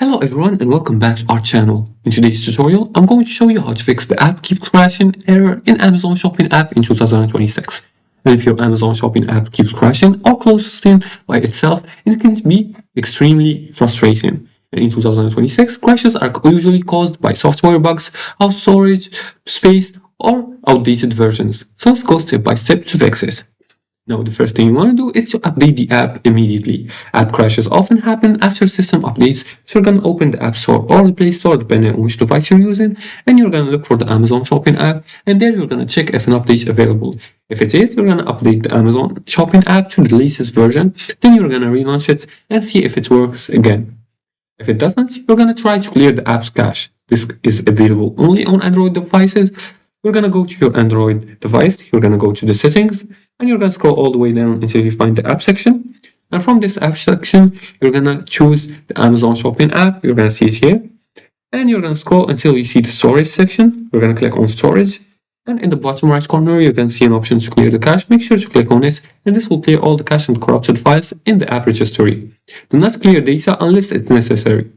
Hello everyone and welcome back to our channel. In today's tutorial, I'm going to show you how to fix the app keeps crashing error in Amazon Shopping app in 2026. And if your Amazon Shopping app keeps crashing or closes in by itself, it can be extremely frustrating. And in 2026, crashes are usually caused by software bugs, house storage, space, or outdated versions. So let's go step by step to fix it. Now, the first thing you want to do is to update the app immediately. App crashes often happen after system updates, so you're going to open the App Store or the Play Store depending on which device you're using, and you're going to look for the Amazon Shopping app, and there you're going to check if an update is available. If it is, you're going to update the Amazon Shopping app to the latest version, then you're going to relaunch it and see if it works again. If it doesn't, you're going to try to clear the app's cache. This is available only on Android devices. You're going to go to your Android device, you're going to go to the settings, and you're going to scroll all the way down until you find the app section. And from this app section, you're going to choose the Amazon Shopping app. You're going to see it here. And you're going to scroll until you see the storage section. You're going to click on storage. And in the bottom right corner, you're going to see an option to clear the cache. Make sure to click on it, and this will clear all the cache and corrupted files in the app registry. Do not clear data unless it's necessary.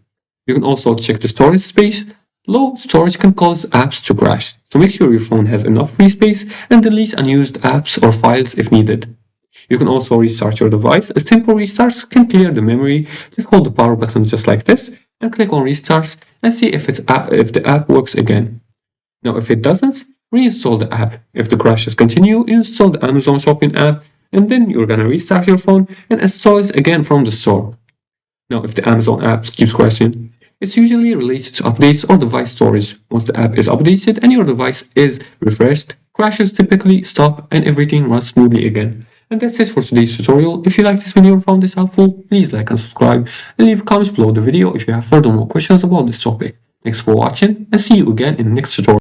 You can also check the storage space. Low storage can cause apps to crash, so make sure your phone has enough free space and delete unused apps or files if needed. You can also restart your device, as temporary restarts can clear the memory. Just hold the power button just like this and click on restarts and see if the app works again. Now if it doesn't, reinstall the app. If the crashes continue, install the Amazon Shopping app, and then you're gonna restart your phone and install it again from the store. Now if the Amazon app keeps crashing, it's usually related to updates or device storage. Once the app is updated and your device is refreshed, crashes typically stop and everything runs smoothly again. And that's it for today's tutorial. If you liked this video and found this helpful, please like and subscribe and leave comments below the video if you have further more questions about this topic. Thanks for watching and see you again in the next tutorial.